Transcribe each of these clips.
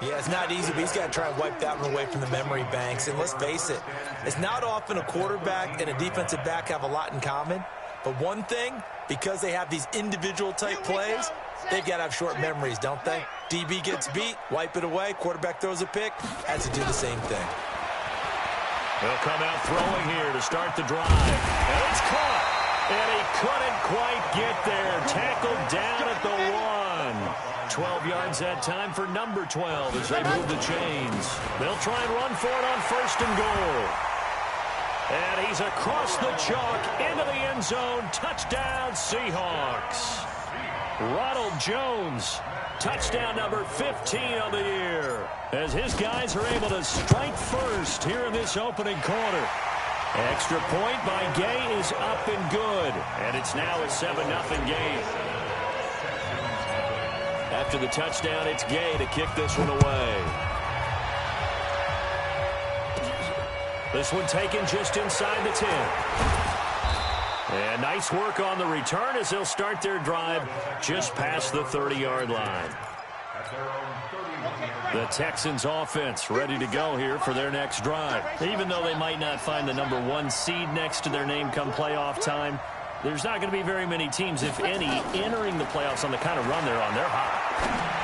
Yeah, it's not easy, but he's got to try and wipe that one away from the memory banks. And let's face it, it's not often a quarterback and a defensive back have a lot in common. But one thing, because they have these individual type plays, they've got to have short memories, don't they? DB gets beat, wipe it away, quarterback throws a pick, has to do the same thing. They'll come out throwing here to start the drive. And it's caught. And he couldn't quite get there. Tackled down at the 1. 12 yards that time for number 12 as they move the chains. They'll try and run for it on 1st and goal. And he's across the chalk into the end zone. Touchdown, Seahawks. Ronald Jones, touchdown number 15 of the year, as his guys are able to strike first here in this opening quarter. Extra point by Gay is up and good, and it's now a 7-0 game. After the touchdown, it's Gay to kick this one away. This one taken just inside the 10. And nice work on the return as they'll start their drive just past the 30-yard line. The Texans offense ready to go here for their next drive. Even though they might not find the number 1 seed next to their name come playoff time, there's not going to be very many teams, if any, entering the playoffs on the kind of run they're on. They're hot.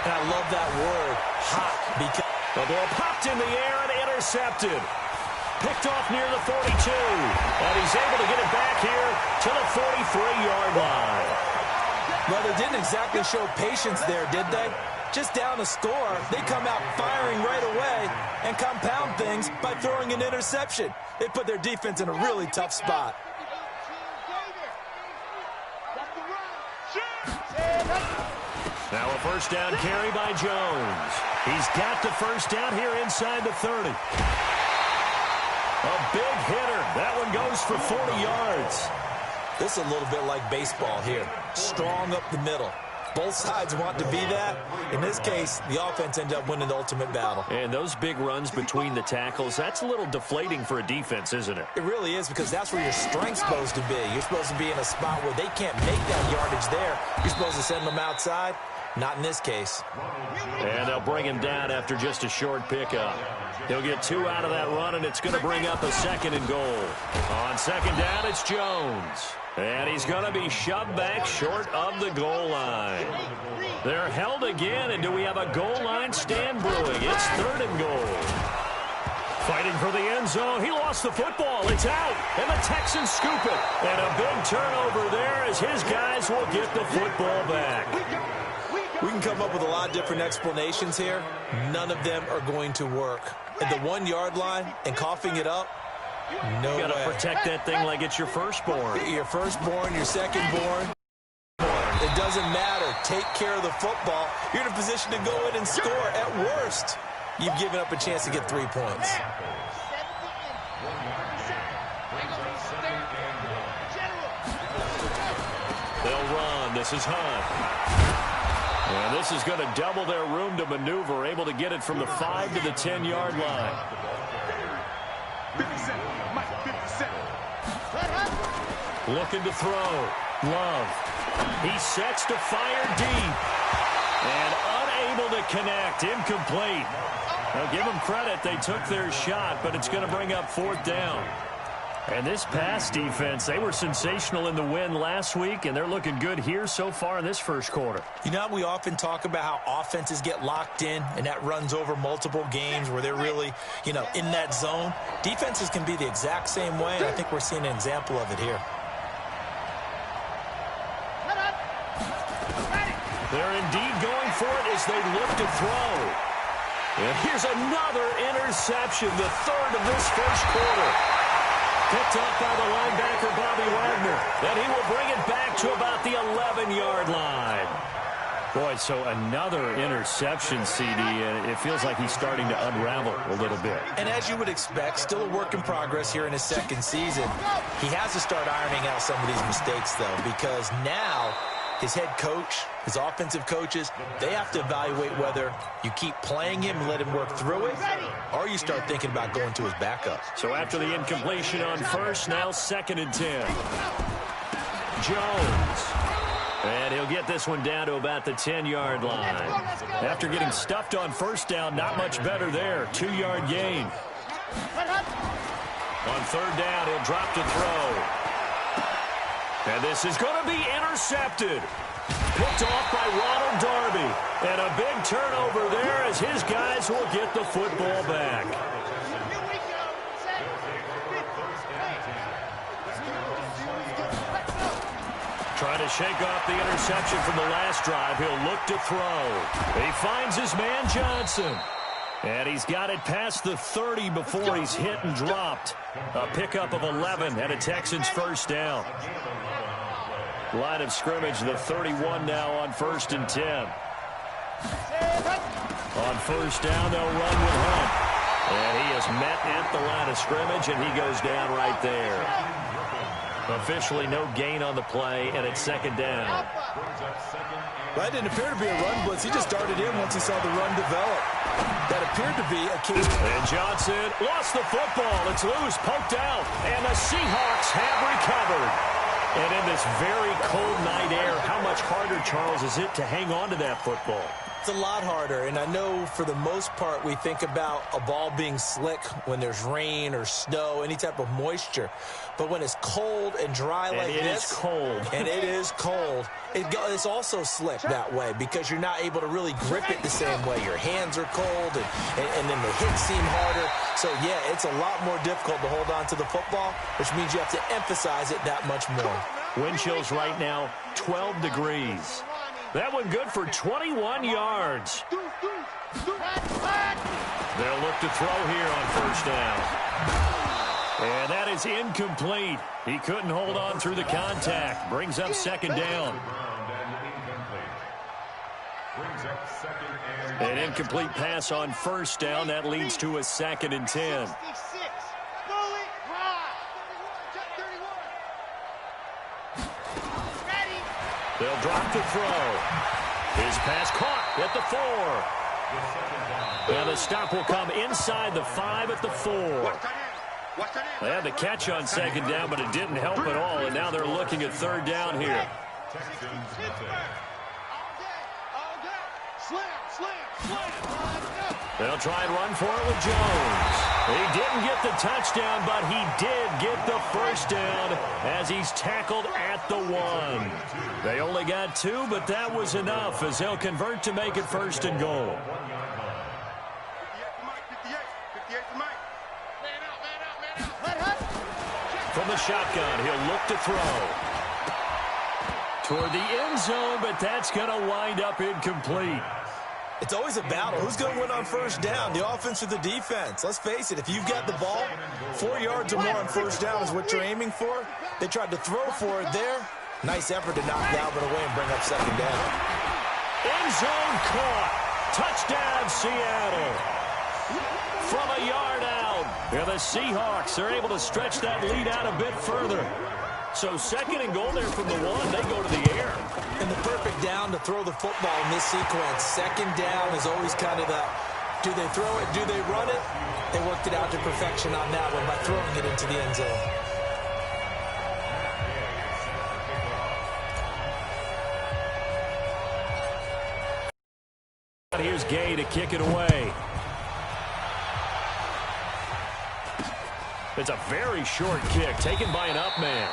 And I love that word, hot, because the ball popped in the air and intercepted. Picked off near the 42. And he's able to get it back here to the 43-yard line. Well, they didn't exactly show patience there, did they? Just down a score, they come out firing right away and compound things by throwing an interception. They put their defense in a really tough spot. Now a first down carry by Jones. He's got the first down here inside the 30. A big hitter. That one goes for 40 yards. This is a little bit like baseball here. Strong up the middle. Both sides want to be that. In this case, the offense ended up winning the ultimate battle. And those big runs between the tackles, that's a little deflating for a defense, isn't it? It really is, because that's where your strength's supposed to be. You're supposed to be in a spot where they can't make that yardage there. You're supposed to send them outside. Not in this case. And they'll bring him down after just a short pickup. He'll get 2 out of that run, and it's going to bring up a 2nd and goal. On 2nd down, it's Jones. And he's going to be shoved back short of the goal line. They're held again, and do we have a goal line stand brewing? It's 3rd and goal. Fighting for the end zone. He lost the football. It's out, and the Texans scoop it. And a big turnover there as his guys will get the football back. We can come up with a lot of different explanations here. None of them are going to work. At the 1-yard line and coughing it up, no way. You got to protect that thing like it's your firstborn. Your firstborn, your secondborn. It doesn't matter. Take care of the football. You're in a position to go in and score. At worst, you've given up a chance to get 3 points. They'll run. This is Hunt. And this is going to double their room to maneuver, able to get it from the 5 to the 10-yard line. 57, Mike, 57. Looking to throw. Love. He sets to fire deep. And unable to connect. Incomplete. Now give them credit. They took their shot, but it's going to bring up 4th down. And this pass defense, they were sensational in the win last week, and they're looking good here so far in this first quarter. You know, we often talk about how offenses get locked in, and that runs over multiple games where they're really, in that zone. Defenses can be the exact same way, and I think we're seeing an example of it here. They're indeed going for it as they look to throw. And here's another interception, the 3rd of this first quarter. Picked up by the linebacker, Bobby Wagner. And he will bring it back to about the 11-yard line. Boy, so another interception, CD, and it feels like he's starting to unravel a little bit. And as you would expect, still a work in progress here in his 2nd season. He has to start ironing out some of these mistakes, though, because now his head coach, his offensive coaches, they have to evaluate whether you keep playing him and let him work through it, or you start thinking about going to his backup. So after the incompletion on 1st, now 2nd and 10. Jones. And he'll get this one down to about the 10-yard line. After getting stuffed on first down, not much better there. 2-yard gain. On third down, he'll drop to throw. And this is going to be intercepted. Picked off by Ronald Darby. And a big turnover there as his guys will get the football back. Trying to shake off the interception from the last drive. He'll look to throw. He finds his man Johnson. And he's got it past the 30 before he's hit and dropped. A pickup of 11 and a Texans first down. Line of scrimmage, the 31 now on 1st and 10. On first down, they'll run with Hunt. And he is met at the line of scrimmage, and he goes down right there. Officially no gain on the play, and it's second down. That didn't appear to be a run blitz. He just darted in once he saw the run develop. That appeared to be a case. And Johnson lost the football. It's loose, poked out, and the Seahawks have recovered. And in this very cold night air, how much harder, Charles, is it to hang on to that football? It's a lot harder, and I know for the most part we think about a ball being slick when there's rain or snow, any type of moisture. But when it's cold and dry like this, and it is cold, it's also slick that way because you're not able to really grip it the same way. Your hands are cold, and then the hits seem harder. So, yeah, it's a lot more difficult to hold on to the football, which means you have to emphasize it that much more. Wind chills right now, 12 degrees. That one good for 21 yards. They'll look to throw here on first down. And that is incomplete. He couldn't hold on through the contact. Brings up second down. An incomplete pass on first down. That leads to a 2nd and 10. They'll drop to throw. His pass caught at the 4. And the stop will come inside the 5 at the 4. They had the catch on second down, but it didn't help at all, and now they're looking at third down here. They'll try and run for it with Jones. He didn't get the touchdown, but he did get the first down as he's tackled at the 1. They only got 2, but that was enough as they'll convert to make it 1st and goal. From the shotgun, he'll look to throw. Toward the end zone, but that's going to wind up incomplete. It's always a battle. Who's going to win on first down, the offense or the defense? Let's face it, if you've got the ball, 4 yards or more on first down is what you're aiming for. They tried to throw for it there. Nice effort to knock Galvin away and bring up second down. End zone caught. Touchdown, Seattle. From a yard out. Yeah, the Seahawks are able to stretch that lead out a bit further. So 2nd and goal there from the 1. They go to the air. And the perfect down to throw the football in this sequence. Second down is always kind of the, do they throw it, do they run it? They worked it out to perfection on that one by throwing it into the end zone. Here's Gay to kick it away. It's a very short kick taken by an up man.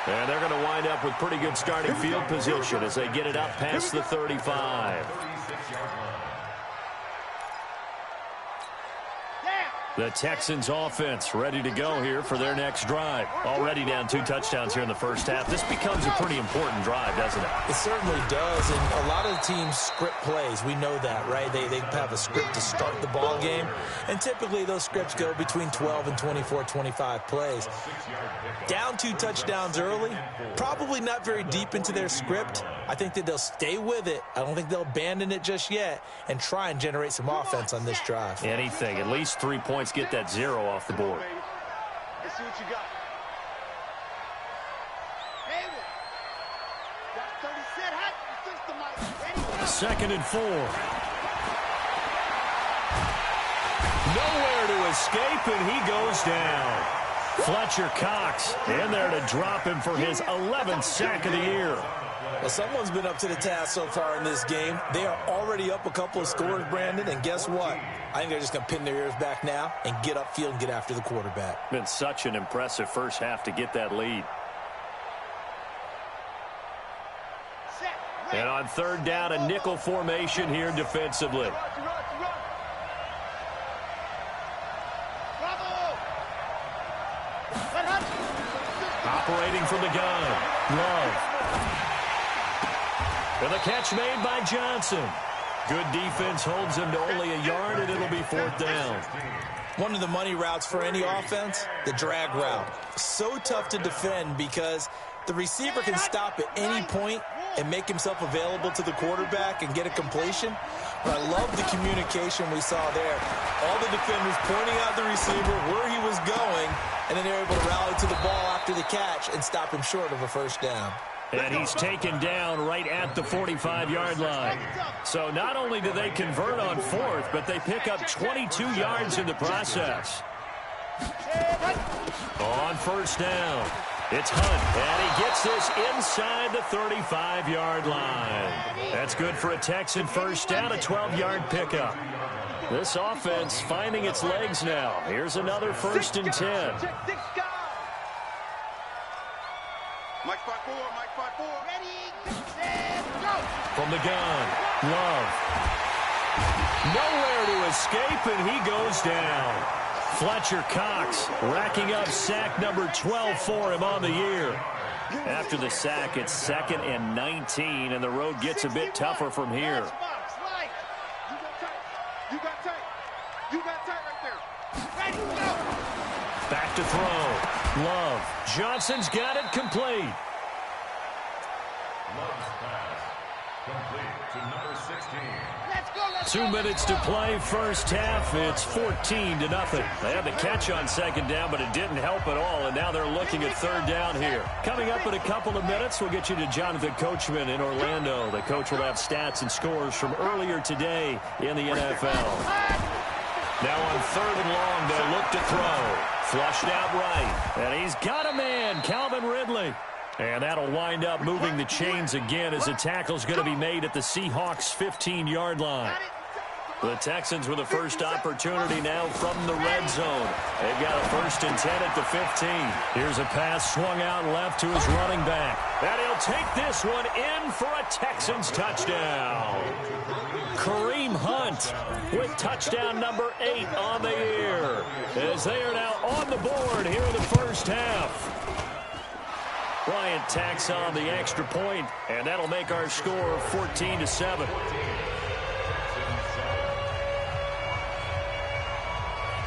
And they're going to wind up with pretty good starting field position as they get it up past the 35. The Texans offense ready to go here for their next drive. Already down 2 touchdowns here in the first half. This becomes a pretty important drive, doesn't it? It certainly does, and a lot of the teams script plays. We know that, right? They have a script to start the ball game, and typically those scripts go between 12 and 24, 25 plays. Down 2 touchdowns early, probably not very deep into their script. I think that they'll stay with it. I don't think they'll abandon it just yet and try and generate some offense on this drive. Anything, at least 3 points, get that 0 off the board. Let's see what you got. 2nd and 4. Nowhere to escape, and he goes down. Fletcher Cox in there to drop him for his 11th sack of the year. Well, someone's been up to the task so far in this game. They are already up a couple of scores, Brandon, and guess what? I think they're just going to pin their ears back now and get upfield and get after the quarterback. Been such an impressive first half to get that lead. And on third down, a nickel formation here defensively. Operating from the gun, Love. And the catch made by Johnson. Good defense holds him to only a yard, and it'll be fourth down. One of the money routes for any offense, the drag route. So tough to defend because the receiver can stop at any point and make himself available to the quarterback and get a completion. But I love the communication we saw there. All the defenders pointing out the receiver where he was going, and then they're able to rally to the ball after the catch and stop him short of a first down. And he's taken down right at the 45-yard line. So not only do they convert on fourth, but they pick up 22 yards in the process. On first down, it's Hunt, and he gets this inside the 35-yard line. That's good for a Texan first down, a 12-yard pickup. This offense finding its legs now. Here's another 1st and 10. Mike 5-4, Mike 5-4. Ready, set, go. From the gun, Love. Nowhere to escape, and he goes down. Fletcher Cox racking up sack number 12 for him on the year. After the sack, it's 2nd and 19, and the road gets a bit tougher from here. You got tight right there. Ready, go. Back to throw. Love. Johnson's got it complete. Love's pass. Complete to number 16. Let's go, let's 2 go. minutes to play first half. It's 14-0. They had the catch on second down, but it didn't help at all, and now they're looking at third down here. Coming up in a couple of minutes, we'll get you to Jonathan Coachman in Orlando. The coach will have stats and scores from earlier today in the NFL. Now on 3rd and long, they'll look to throw. Flushed out right. And he's got a man, Calvin Ridley. And that'll wind up moving the chains again as the tackle's going to be made at the Seahawks' 15-yard line. The Texans with the first opportunity now from the red zone. They've got a 1st and 10 at the 15. Here's a pass swung out left to his running back. And he'll take this one in for a Texans touchdown. Kareem Hunt with touchdown number 8 on the year, as they are now on the board here in the first half. Bryant tacks on the extra point, and that'll make our score 14-7.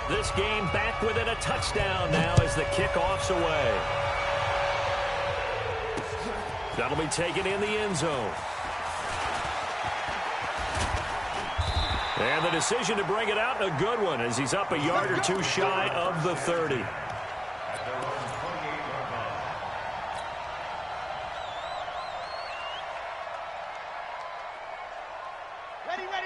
This game back within a touchdown now as the kickoff's away. That'll be taken in the end zone. And the decision to bring it out, a good one, as he's up a yard or two shy of the 30.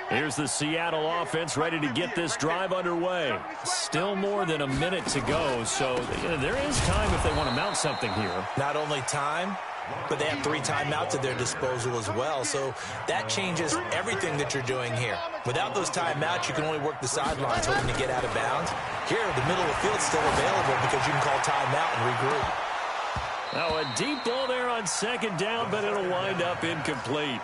Here's the Seattle offense ready to get this drive underway. Still more than a minute to go, so there is time if they want to mount something here. Not only time, but they have 3 timeouts at their disposal as well, so that changes everything that you're doing here. Without those timeouts, you can only work the sidelines hoping to get out of bounds. Here, the middle of the field's still available because you can call timeout and regroup. Now a deep ball there on 2nd down, but it'll wind up incomplete.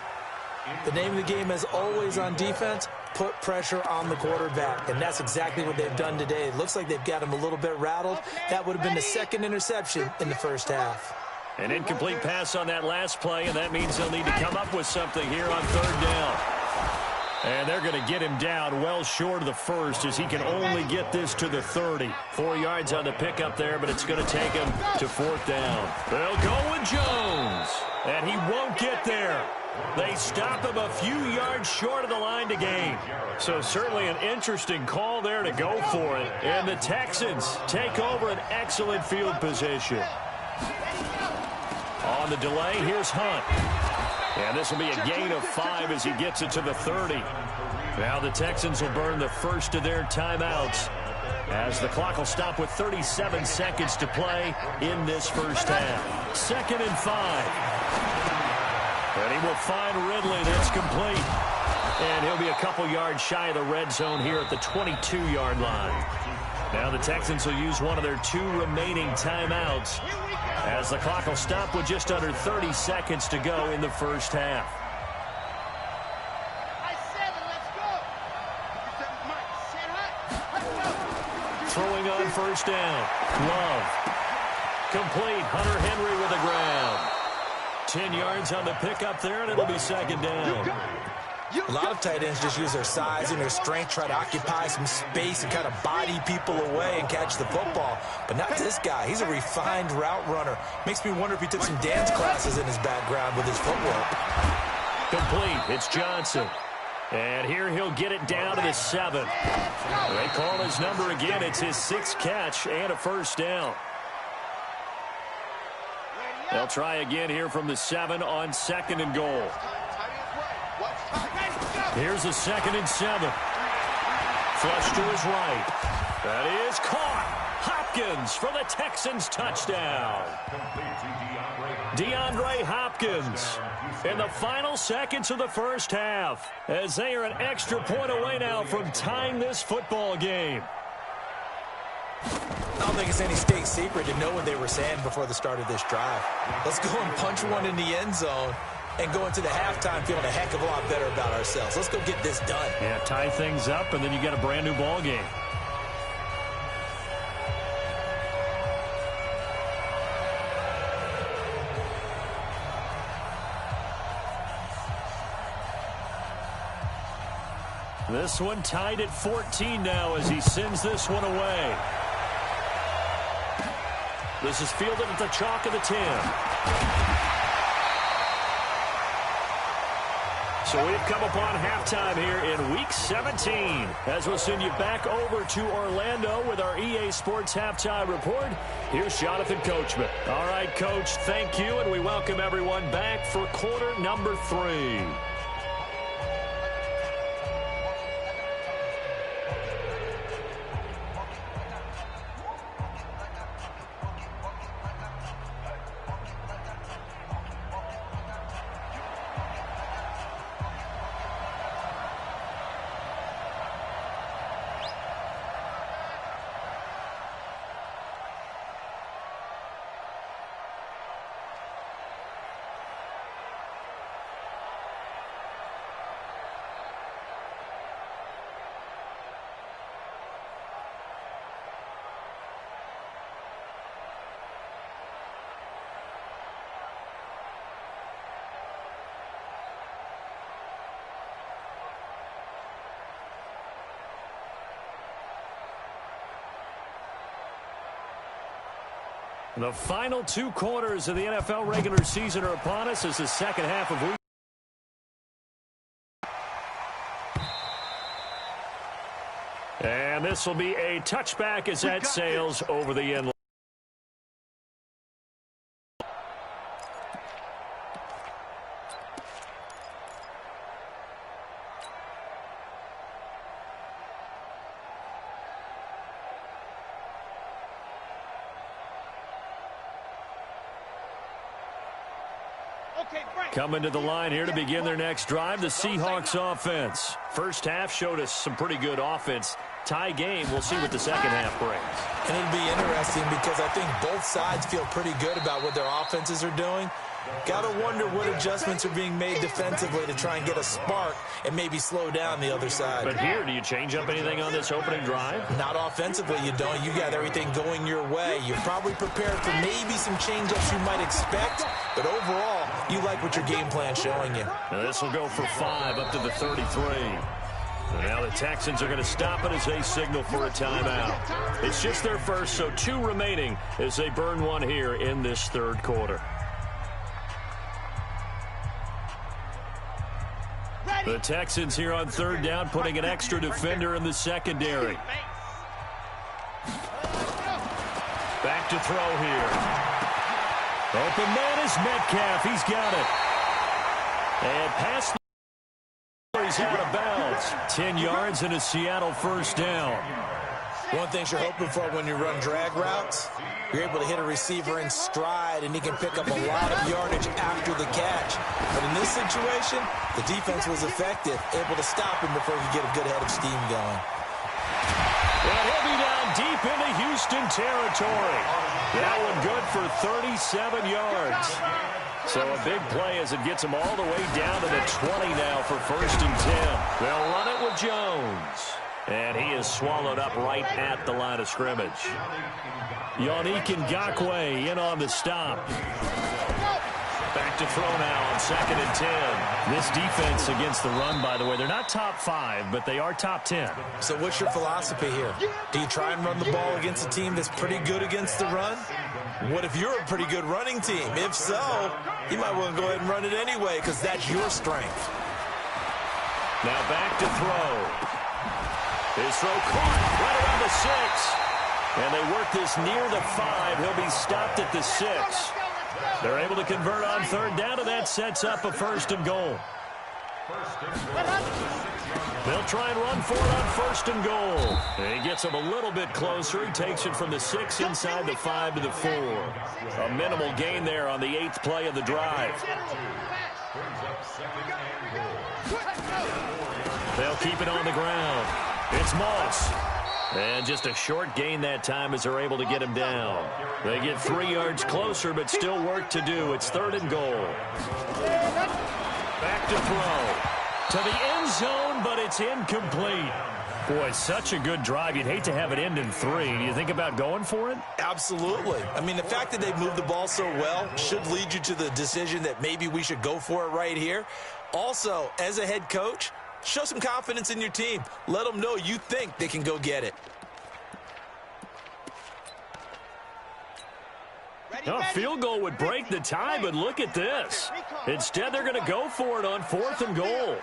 The name of the game is always on defense, put pressure on the quarterback, and that's exactly what they've done today. It looks like they've got him a little bit rattled. That would have been the 2nd interception in the first half. An incomplete pass on that last play, and that means they'll need to come up with something here on 3rd down. And they're going to get him down well short of the 1st as he can only get this to the 30. 4 yards on the pickup there, but it's going to take him to 4th down. They'll go with Jones, and he won't get there. They stop him a few yards short of the line to gain. So certainly an interesting call there to go for it. And the Texans take over an excellent field position. On the delay, here's Hunt. And this will be a gain of 5 as he gets it to the 30. Now the Texans will burn the first of their timeouts as the clock will stop with 37 seconds to play in this first half. 2nd and 5. And he will find Ridley. That's complete. And he'll be a couple yards shy of the red zone here at the 22-yard line. Now the Texans will use one of their 2 remaining timeouts as the clock will stop with just under 30 seconds to go in the first half. Throwing on first down. Love. Complete. Hunter Henry with the ground. 10 yards on the pickup there, and it'll be second down. A lot of tight ends just use their size and their strength, try to occupy some space and kind of body people away and catch the football. But not this guy. He's a refined route runner. Makes me wonder if he took some dance classes in his background with his footwork. Complete. It's Johnson. And here he'll get it down to the 7. They call his number again. It's his 6th catch and a first down. They'll try again here from the 7 on 2nd and goal. Here's a 2nd and 7. Flush to his right. That is caught. Hopkins for the Texans touchdown. DeAndre Hopkins in the final seconds of the first half as they are an extra point away now from tying this football game. I don't think it's any state secret to know what they were saying before the start of this drive. Let's go and punch one in the end zone and go into the halftime feeling a heck of a lot better about ourselves. Let's go get this done. Yeah, tie things up, and then you get a brand new ball game. This one tied at 14 now as he sends this one away. This is fielded at the chalk of the 10. So we've come upon halftime here in Week 17 as we'll send you back over to Orlando with our EA Sports Halftime Report. Here's Jonathan Coachman. All right, Coach, thank you, and we welcome everyone back for quarter number 3. The final 2 quarters of the NFL regular season are upon us as the second half of week. And this will be a touchback as that sails over the end line. Coming to the line here to begin their next drive, the Seahawks offense. First half showed us some pretty good offense. Tie game, we'll see what the second half brings. And it'll be interesting because I think both sides feel pretty good about what their offenses are doing. Got to wonder what adjustments are being made defensively to try and get a spark and maybe slow down the other side. But here, do you change up anything on this opening drive? Not offensively, you don't. You got everything going your way. You're probably prepared for maybe some change-ups you might expect, but overall, you like what your game plan's showing you. Now this will go for 5 up to the 33. And now the Texans are going to stop it as they signal for a timeout. It's just their first, so 2 remaining as they burn one here in this third quarter. The Texans here on third down, putting an extra defender in the secondary. Back to throw here. Open man is Metcalf. He's got it. And past the... he's out of bounds. 10 yards and a Seattle first down. One thing you're hoping for when you run drag routes, you're able to hit a receiver in stride, and he can pick up a lot of yardage after the catch. But in this situation, the defense was effective, able to stop him before he could get a good head of steam going. And he'll be down deep into Houston territory. That one good for 37 yards. So a big play as it gets him all the way down to the 20 now for 1st and 10. They'll run it with Jones. And he is swallowed up right at the line of scrimmage. Yannick Ngakoue in on the stop. Back to throw now on 2nd and 10. This defense against the run, by the way, they're not top 5, but they are top 10. So what's your philosophy here? Do you try and run the ball against a team that's pretty good against the run? What if you're a pretty good running team? If so, you might want to go ahead and run it anyway because that's your strength. Now back to throw. His throw caught right around the 6. And they work this near the 5. He'll be stopped at the 6. They're able to convert on 3rd down, and that sets up a 1st and goal. They'll try and run for it on 1st and goal. And he gets him a little bit closer. He takes it from the 6 inside the 5 to the 4. A minimal gain there on the 8th play of the drive. They'll keep it on the ground. It's Moss. And just a short gain that time as they're able to get him down. They get 3 yards closer, but still work to do. It's 3rd and goal. Back to throw. To the end zone, but it's incomplete. Boy, such a good drive. You'd hate to have it end in 3. Do you think about going for it? Absolutely. I mean, the fact that they moved the ball so well should lead you to the decision that maybe we should go for it right here. Also, as a head coach, show some confidence in your team. Let them know you think they can go get it. A field goal would break the tie, but look at this. Instead, they're going to go for it on 4th and goal.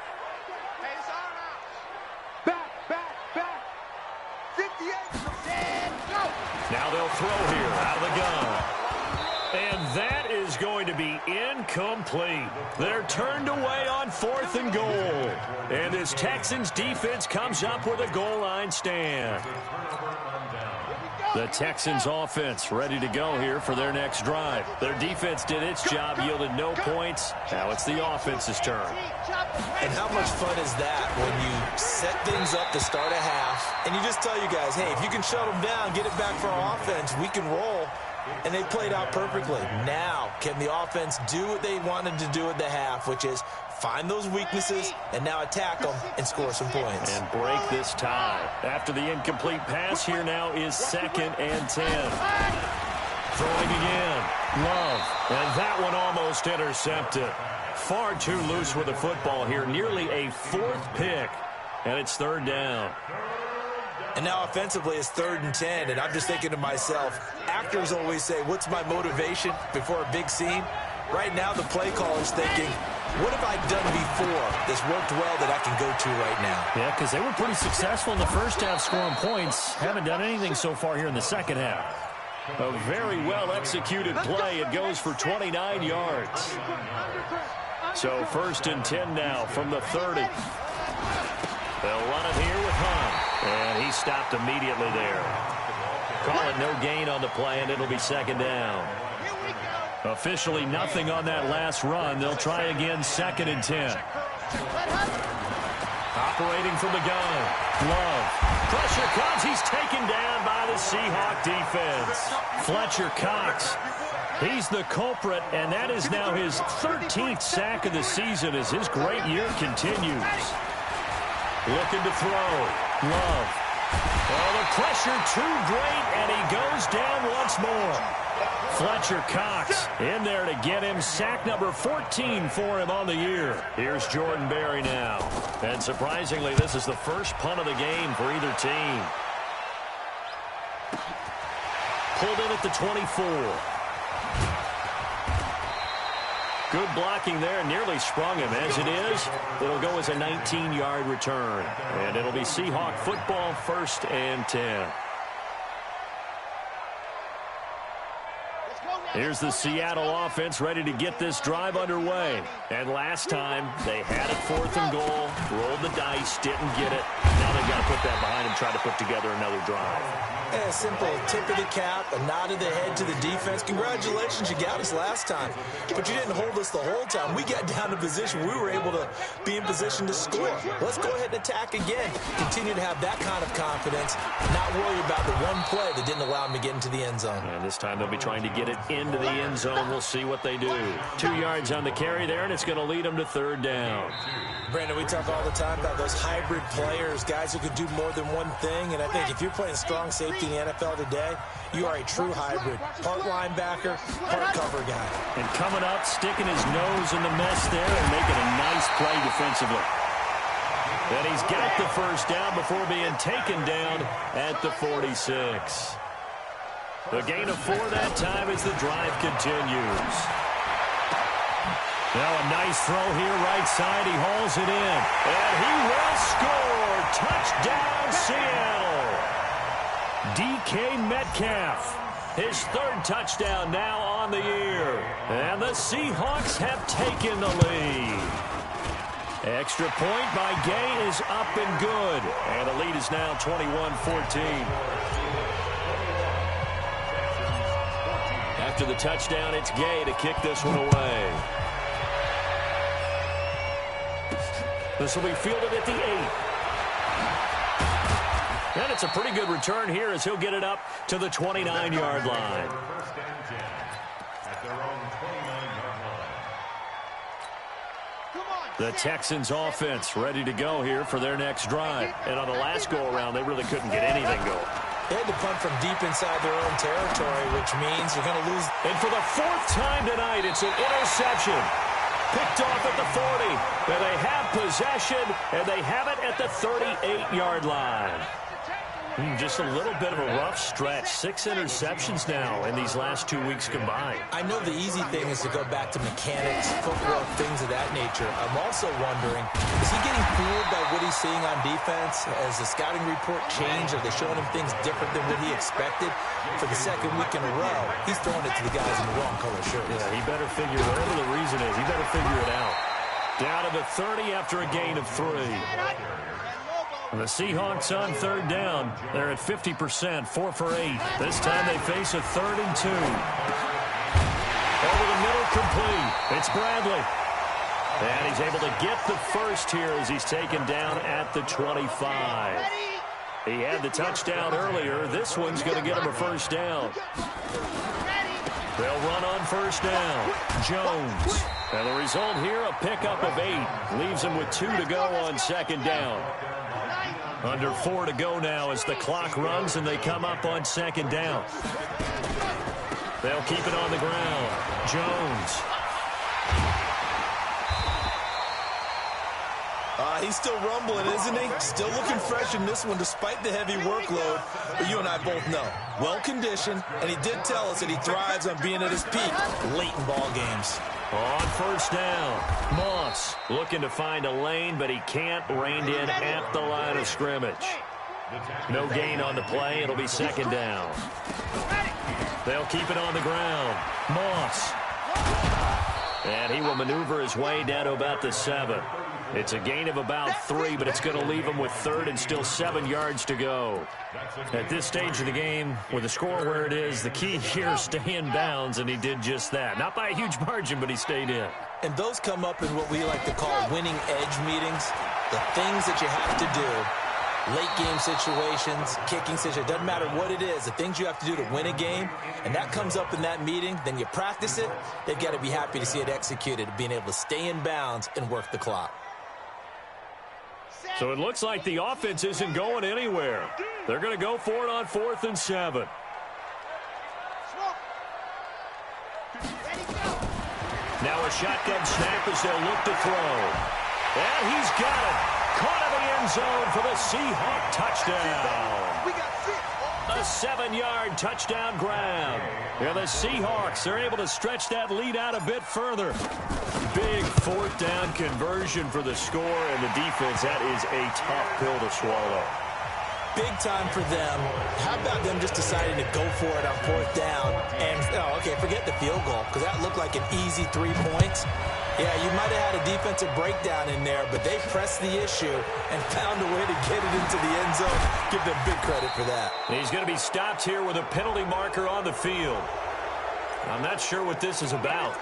Back. 58. Now they'll throw here out of the gun. And that is going to be incomplete. They're turned away on 4th and goal. And this Texans defense comes up with a goal line stand. The Texans offense ready to go here for their next drive. Their defense did its job, yielded no points. Now it's the offense's turn. And how much fun is that when you set things up to start a half and you just tell you guys, hey, if you can shut them down, get it back for our offense, we can roll. And they played out perfectly. Now, can the offense do what they wanted to do at the half, which is find those weaknesses and now attack them and score some points. And break this tie. After the incomplete pass, here now is 2nd and 10. Throwing again. Love. And that one almost intercepted. Far too loose with the football here. Nearly a 4th pick. And it's 3rd down. And now offensively it's 3rd and 10, and I'm just thinking to myself, actors always say, what's my motivation before a big scene? Right now the play caller's thinking, what have I done before that's worked well that I can go to right now? Yeah, because they were pretty successful in the first half scoring points. Haven't done anything so far here in the second half. A very well-executed play. It goes for 29 yards. So 1st and 10 now from the 30. They'll run it here with Hunt. And he stopped immediately there. Call it no gain on the play, and it'll be 2nd down. Officially nothing on that last run. They'll try again 2nd and 10. Operating from the gun. Love. Pressure comes. He's taken down by the Seahawk defense. Fletcher Cox. He's the culprit, and that is now his 13th sack of the season as his great year continues. Looking to throw. Love. Oh, the pressure too great, and he goes down once more. Fletcher Cox in there to get him sack number 14 for him on the year. Here's Jordan Berry now. And surprisingly, this is the first punt of the game for either team. Pulled in at the 24. Good blocking there, nearly sprung him. As it is, it'll go as a 19-yard return. And it'll be Seahawk football, 1st and 10. Here's the Seattle offense ready to get this drive underway. And last time, they had it 4th and goal, rolled the dice, didn't get it. Now they they've got to put that behind them, try to put together another drive. Yeah, simple tip of the cap, a nod of the head to the defense. Congratulations, you got us last time, but you didn't hold us the whole time. We got down to position. We were able to be in position to score. Let's go ahead and attack again. Continue to have that kind of confidence, not worry about the one play that didn't allow them to get into the end zone. And this time they'll be trying to get it into the end zone. We'll see what they do. 2 yards on the carry there, and it's going to lead them to third down. Brandon, we talk all the time about those hybrid players, guys who can do more than one thing, and I think if you're playing strong safety in the NFL today, you are a true hybrid. Part linebacker, part cover guy. And coming up, sticking his nose in the mess there and making a nice play defensively. And he's got the first down before being taken down at the 46. The gain of 4 that time as the drive continues. Now a nice throw here, right side. He hauls it in. And he will score. Touchdown, Seattle. D.K. Metcalf. His 3rd touchdown now on the year. And the Seahawks have taken the lead. Extra point by Gay is up and good. And the lead is now 21-14. After the touchdown, it's Gay to kick this one away. This will be fielded at the 8. And it's a pretty good return here as he'll get it up to the 29-yard line. The Texans offense ready to go here for their next drive. And on the last go-around, they really couldn't get anything going. They had to punt from deep inside their own territory, which means you're going to lose. And for the 4th time tonight, it's an interception. Picked off at the 40. And they have possession, and they have it at the 38-yard line. Just a little bit of a rough stretch. 6 interceptions now in these last 2 weeks combined. I know the easy thing is to go back to mechanics, footwork, things of that nature. I'm also wondering, is he getting fooled by what he's seeing on defense? Has the scouting report changed? Are they showing him things different than what he expected? For the 2nd week in a row, he's throwing it to the guys in the wrong color shirts. Yeah, he better figure, whatever the reason is, he better figure it out. Down to the 30 after a gain of 3. And the Seahawks on 3rd down. They're at 50%, 4 for 8. This time they face a 3rd and 2. Over the middle, complete. It's Bradley. And he's able to get the first here as he's taken down at the 25. He had the touchdown earlier. This one's going to get him a first down. They'll run on first down. Jones. And the result here, a pickup of 8. Leaves him with 2 to go on 2nd down. Under 4 to go now as the clock runs and they come up on 2nd down. They'll keep it on the ground. Jones. He's still rumbling, isn't he? Still looking fresh in this one despite the heavy workload. But you and I both know, well-conditioned, and he did tell us that he thrives on being at his peak late in ball games. On first down, Moss looking to find a lane, but he can't. Reined in at the line of scrimmage. No gain on the play. It'll be 2nd down. They'll keep it on the ground. Moss. And he will maneuver his way down to about the 7. It's a gain of about 3, but it's going to leave him with 3rd and still 7 yards to go. At this stage of the game, with the score where it is, the key here is stay in bounds, and he did just that. Not by a huge margin, but he stayed in. And those come up in what we like to call winning edge meetings. The things that you have to do, late game situations, kicking situations, doesn't matter what it is, the things you have to do to win a game, and that comes up in that meeting, then you practice it, they've got to be happy to see it executed, being able to stay in bounds and work the clock. So it looks like the offense isn't going anywhere. They're going to go for it on 4th and 7. Now a shotgun snap as they'll look to throw. And he's got it. Caught in the end zone for the Seahawk touchdown. A 7-yard touchdown grab. And the Seahawks are able to stretch that lead out a bit further. Big 4th down conversion for the score and the defense. That is a tough pill to swallow. big time for them. How about them just deciding to go for it on 4th down? And, okay, forget the field goal, because that looked like an easy 3 points. Yeah, you might have had a defensive breakdown in there, but they pressed the issue and found a way to get it into the end zone. Give them big credit for that. He's going to be stopped here with a penalty marker on the field. I'm not sure what this is about.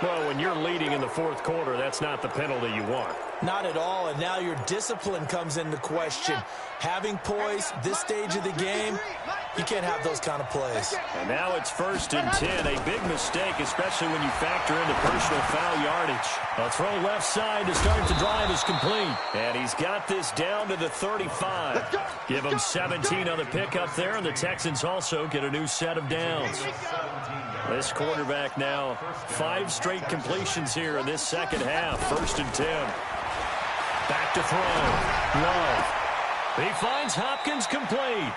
Well, when you're leading in the 4th quarter, that's not the penalty you want. Not at all, and now your discipline comes into question. Having poise this stage of the game, you can't have those kind of plays. And now it's 1st and 10, a big mistake, especially when you factor in the personal foul yardage. A throw left side to start the drive is complete. And he's got this down to the 35. Give him 17 on the pickup there, and the Texans also get a new set of downs. This quarterback now 5 straight completions here in this second half. 1st and 10. Back to throw. Love. He finds Hopkins complete.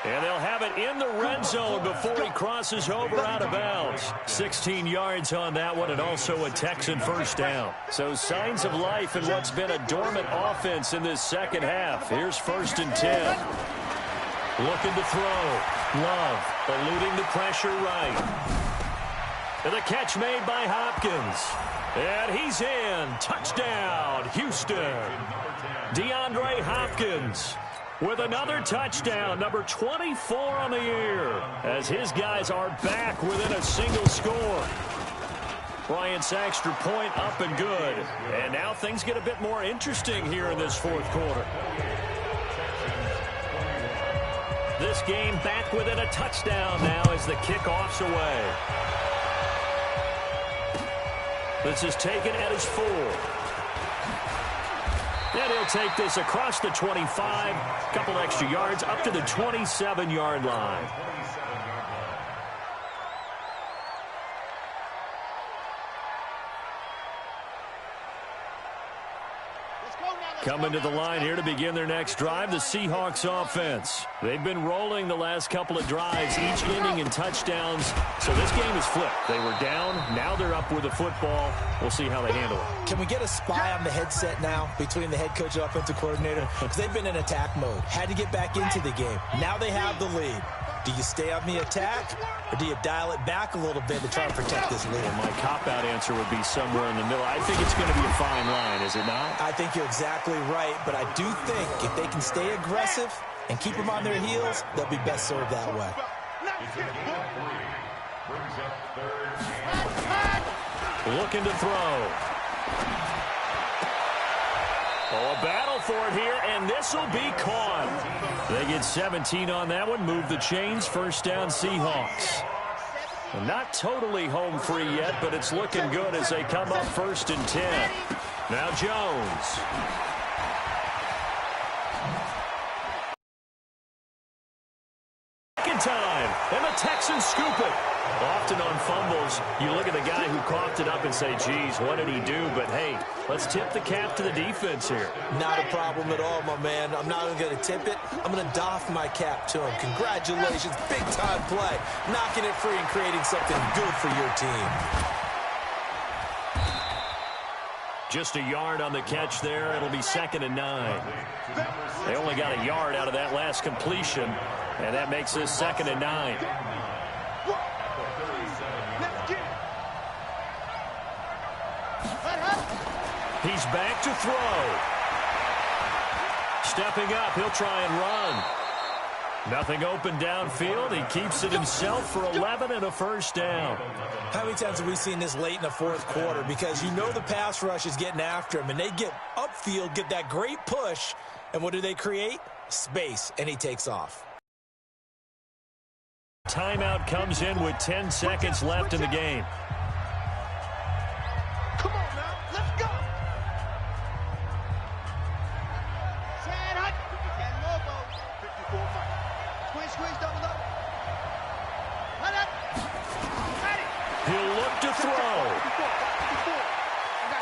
And they'll have it in the red zone before he crosses over out of bounds. 16 yards on that one, and also a Texan 1st down. So signs of life in what's been a dormant offense in this second half. Here's 1st and 10. Looking to throw. Love eluding the pressure right. And the catch made by Hopkins. And he's in. Touchdown, Houston. DeAndre Hopkins with another touchdown, number 24 on the year, as his guys are back within a single score. Bryant's extra point up and good. And now things get a bit more interesting here in this 4th quarter. This game back within a touchdown now as the kickoff's away. This is taken at his 4. And he'll take this across the 25. Couple extra yards up to the 27-yard line. Coming to the line here to begin their next drive, the Seahawks offense. They've been rolling the last couple of drives, each ending in touchdowns. So this game is flipped. They were down. Now they're up with the football. We'll see how they handle it. Can we get a spy on the headset now between the head coach and offensive coordinator? Because they've been in attack mode. Had to get back into the game. Now they have the lead. Do you stay on the attack, or do you dial it back a little bit to try and protect this lead? Well, my cop-out answer would be somewhere in the middle. I think it's going to be a fine line, is it not? I think you're exactly right, but I do think if they can stay aggressive and keep them on their heels, they'll be best served that way. Looking to throw. Oh, a battle for it here, and this will be caught. They get 17 on that one, move the chains, 1st down Seahawks. Well, not totally home free yet, but it's looking good as they come up 1st and 10. Now Jones. Second time, and the Texans scoop it. Often on fumbles, you look at the guy who coughed it up and say, geez, what did he do? But, hey, let's tip the cap to the defense here. Not a problem at all, my man. I'm not even going to tip it. I'm going to doff my cap to him. Congratulations. Big-time play. Knocking it free and creating something good for your team. Just a yard on the catch there. It'll be 2nd and 9. They only got a yard out of that last completion, and that makes this 2nd and 9. He's back to throw. Stepping up, he'll try and run. Nothing open downfield. He keeps it himself for 11 and a 1st down. How many times have we seen this late in the 4th quarter? Because you know the pass rush is getting after him, and they get upfield, get that great push, and what do they create? Space, and he takes off. Timeout comes in with 10 seconds left in the game. Come on now, let's go. Sad hut. That logo. 54 Mike. Squeeze, double up. Let up. Got it. He'll look to throw.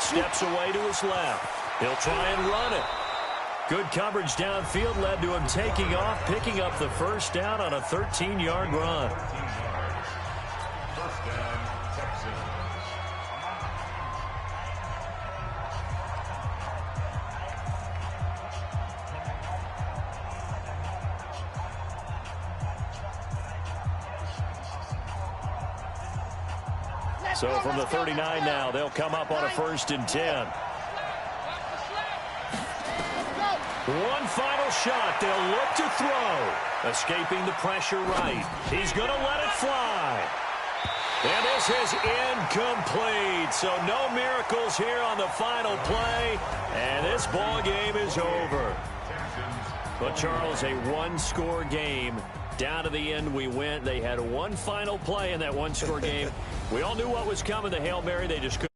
54. Steps away to his left. He'll try and run it. Good coverage downfield led to him taking off, picking up the 1st down on a 13-yard run. First down, Texans. So from the 39 now, they'll come up on a 1st and 10. One final shot. They'll look to throw. Escaping the pressure right. He's going to let it fly. And this is incomplete. So no miracles here on the final play. And this ball game is over. But, Charles, a one-score game. Down to the end we went. They had one final play in that one-score game. We all knew what was coming. The Hail Mary, they just couldn't.